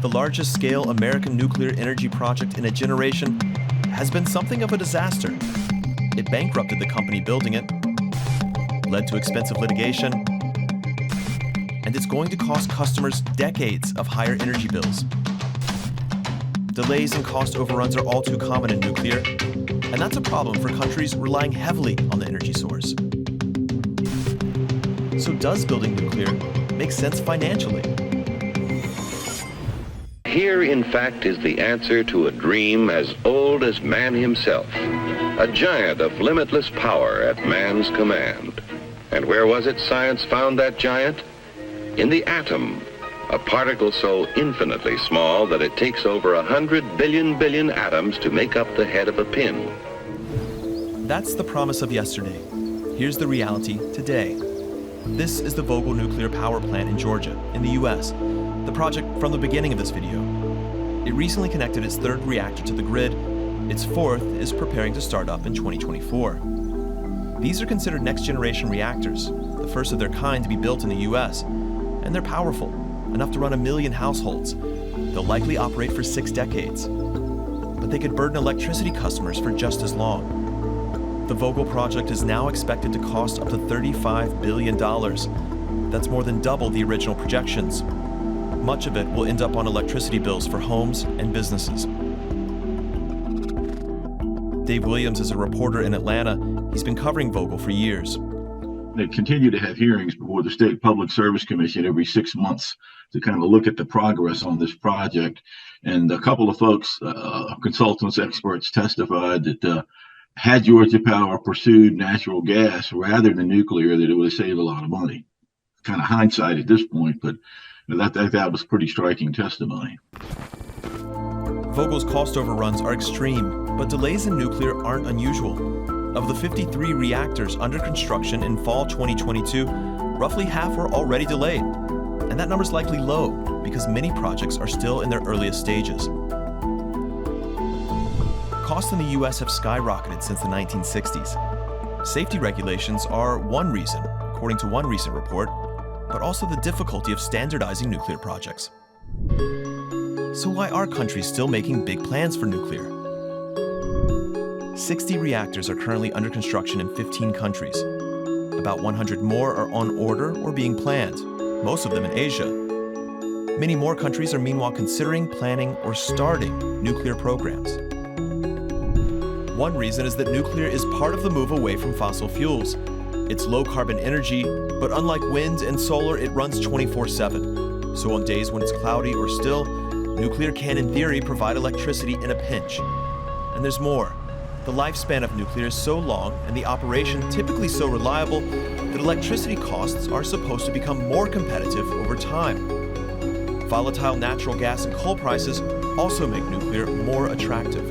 the largest scale American nuclear energy project in a generation, has been something of a disaster. It bankrupted the company building it, led to expensive litigation, and it's going to cost customers decades of higher energy bills. Delays and cost overruns are all too common in nuclear, and that's a problem for countries relying heavily on the energy source. So does building nuclear make sense financially? Here, in fact, is the answer to a dream as old as man himself, a giant of limitless power at man's command. And where was it science found that giant? In the atom, a particle so infinitely small that it takes over 100 billion atoms to make up the head of a pin. That's the promise of yesterday. Here's the reality today. This is the Vogtle Nuclear Power Plant in Georgia, in the US, the project from the beginning of this video. It recently connected its third reactor to the grid. Its fourth is preparing to start up in 2024. These are considered next-generation reactors, the first of their kind to be built in the US, and they're powerful, enough to run 1 million households. They'll likely operate for 6 decades, but they could burden electricity customers for just as long. The Vogtle project is now expected to cost up to $35 billion. That's more than double the original projections. Much of it will end up on electricity bills for homes and businesses. Dave Williams is a reporter in Atlanta. He's been covering Vogtle for years. They continue to have hearings before the State Public Service Commission every 6 months to kind of look at the progress on this project. And a couple of folks, consultants, experts testified that had Georgia Power pursued natural gas rather than nuclear, that it would have saved a lot of money. Kind of hindsight at this point, but that was pretty striking testimony. Vogtle's cost overruns are extreme, but delays in nuclear aren't unusual. Of the 53 reactors under construction in fall 2022, roughly half were already delayed. And that number's likely low because many projects are still in their earliest stages. Costs in the US have skyrocketed since the 1960s. Safety regulations are one reason, according to one recent report, but also the difficulty of standardizing nuclear projects. So why are countries still making big plans for nuclear? 60 reactors are currently under construction in 15 countries. About 100 more are on order or being planned, most of them in Asia. Many more countries are meanwhile considering, planning, or starting nuclear programs. One reason is that nuclear is part of the move away from fossil fuels. It's low carbon energy, but unlike wind and solar, it runs 24/7. So on days when it's cloudy or still, nuclear can, in theory, provide electricity in a pinch. And there's more. The lifespan of nuclear is so long and the operation typically so reliable that electricity costs are supposed to become more competitive over time. Volatile natural gas and coal prices also make nuclear more attractive.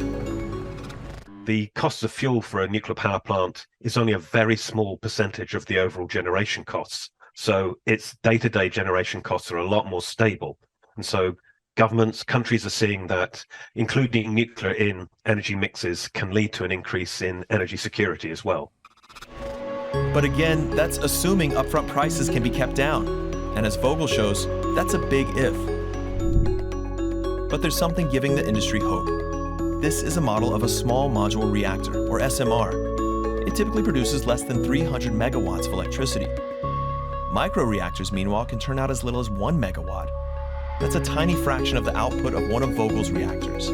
The cost of fuel for a nuclear power plant is only a very small percentage of the overall generation costs. So its day-to-day generation costs are a lot more stable. And so governments, countries are seeing that including nuclear in energy mixes can lead to an increase in energy security as well. But again, that's assuming upfront prices can be kept down. And as Vogtle shows, that's a big if. But there's something giving the industry hope. This is a model of a small modular reactor, or SMR. It typically produces less than 300 megawatts of electricity. Microreactors, meanwhile, can turn out as little as 1 megawatt. That's a tiny fraction of the output of one of Vogtle's reactors.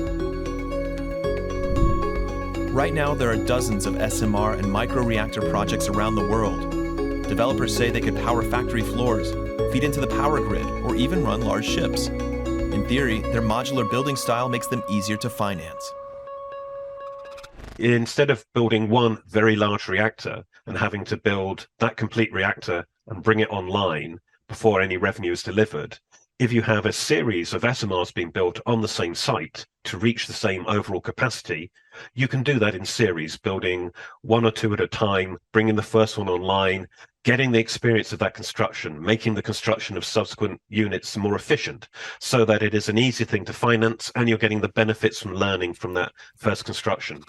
Right now, there are dozens of SMR and microreactor projects around the world. Developers say they could power factory floors, feed into the power grid, or even run large ships. In theory, their modular building style makes them easier to finance. Instead of building one very large reactor and having to build that complete reactor and bring it online before any revenue is delivered, if you have a series of SMRs being built on the same site to reach the same overall capacity, you can do that in series, building one or two at a time, bringing the first one online, getting the experience of that construction, making the construction of subsequent units more efficient so that it is an easy thing to finance and you're getting the benefits from learning from that first construction.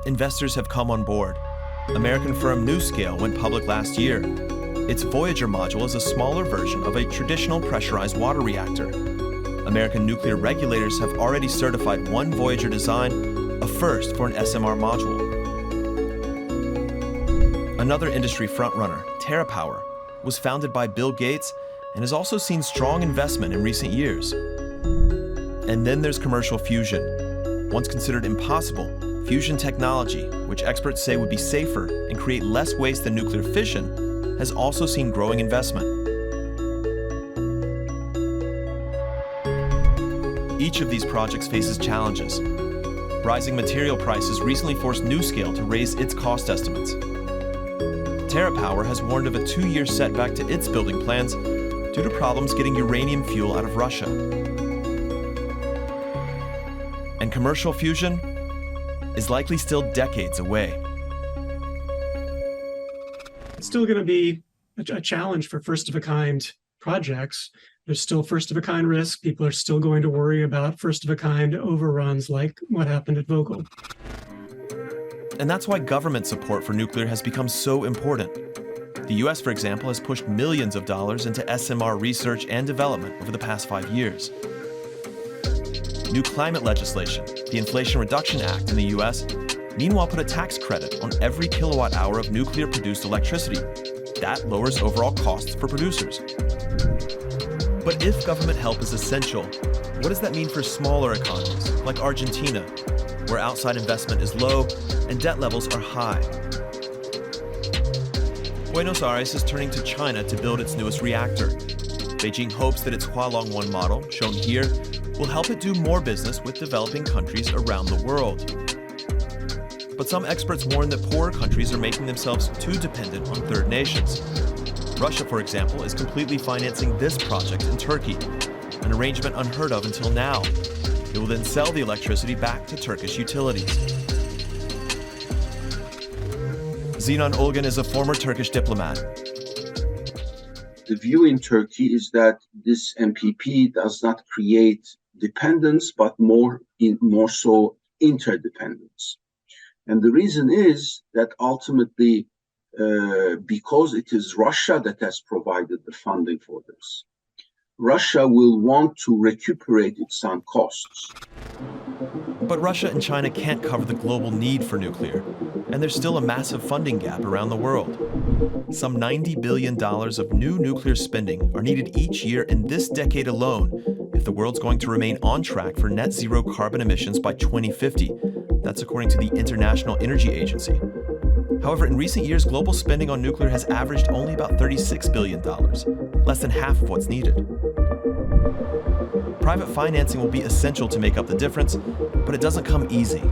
Investors have come on board. American firm NuScale went public last year. Its Voyager module is a smaller version of a traditional pressurized water reactor. American nuclear regulators have already certified one Voyager design, a first for an SMR module. Another industry frontrunner, TerraPower, was founded by Bill Gates and has also seen strong investment in recent years. And then there's commercial fusion. Once considered impossible, fusion technology, which experts say would be safer and create less waste than nuclear fission, has also seen growing investment. Each of these projects faces challenges. Rising material prices recently forced NuScale to raise its cost estimates. TerraPower has warned of a 2-year setback to its building plans due to problems getting uranium fuel out of Russia. And commercial fusion is likely still decades away. It's still going to be a challenge for first-of-a-kind projects. There's still first-of-a-kind risk. People are still going to worry about first-of-a-kind overruns like what happened at Vogtle. And that's why government support for nuclear has become so important. The US, for example, has pushed millions of dollars into SMR research and development over the past 5 years. New climate legislation, the Inflation Reduction Act in the US, meanwhile put a tax credit on every kilowatt hour of nuclear-produced electricity. That lowers overall costs for producers. But if government help is essential, what does that mean for smaller economies, like Argentina, where outside investment is low and debt levels are high? Buenos Aires is turning to China to build its newest reactor. Beijing hopes that its Hualong 1 model, shown here, will help it do more business with developing countries around the world. But some experts warn that poorer countries are making themselves too dependent on third nations. Russia, for example, is completely financing this project in Turkey, an arrangement unheard of until now. It will then sell the electricity back to Turkish utilities. Zenon Olgun is a former Turkish diplomat. The view in Turkey is that this MPP does not create dependence, but more so interdependence. And the reason is that ultimately, because it is Russia that has provided the funding for this, Russia will want to recuperate its sunk costs. But Russia and China can't cover the global need for nuclear, and there's still a massive funding gap around the world. Some $90 billion of new nuclear spending are needed each year in this decade alone if the world's going to remain on track for net zero carbon emissions by 2050. That's according to the International Energy Agency. However, in recent years, global spending on nuclear has averaged only about $36 billion, less than half of what's needed. Private financing will be essential to make up the difference, but it doesn't come easy.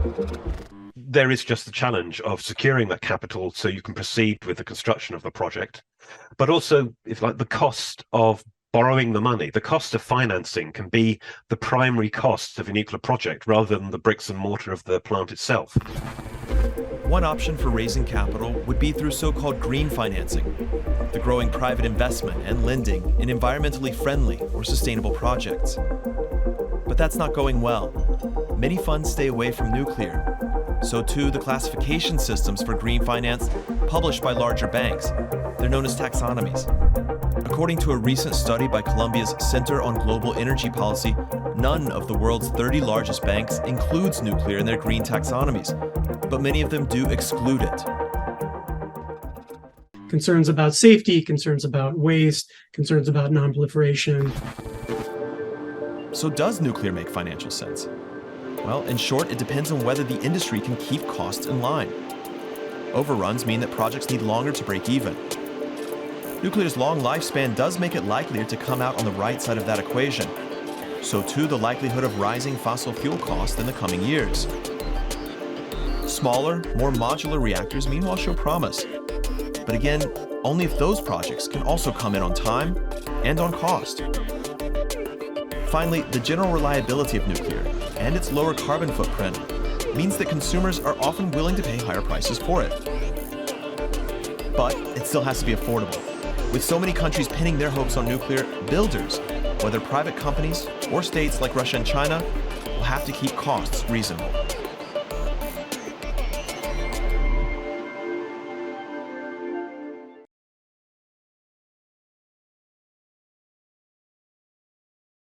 There is just the challenge of securing that capital so you can proceed with the construction of the project, but also, if like, the cost of borrowing the money, the cost of financing can be the primary cost of a nuclear project rather than the bricks and mortar of the plant itself. One option for raising capital would be through so-called green financing, the growing private investment and lending in environmentally friendly or sustainable projects. But that's not going well. Many funds stay away from nuclear. So too the classification systems for green finance published by larger banks. They're known as taxonomies. According to a recent study by Columbia's Center on Global Energy Policy, none of the world's 30 largest banks includes nuclear in their green taxonomies, but many of them do exclude it. Concerns about safety, concerns about waste, concerns about nonproliferation. So does nuclear make financial sense? Well, in short, it depends on whether the industry can keep costs in line. Overruns mean that projects need longer to break even. Nuclear's long lifespan does make it likelier to come out on the right side of that equation. So too the likelihood of rising fossil fuel costs in the coming years. Smaller, more modular reactors meanwhile show promise. But again, only if those projects can also come in on time and on cost. Finally, the general reliability of nuclear and its lower carbon footprint means that consumers are often willing to pay higher prices for it. But it still has to be affordable. With so many countries pinning their hopes on nuclear, builders, whether private companies or states like Russia and China, will have to keep costs reasonable.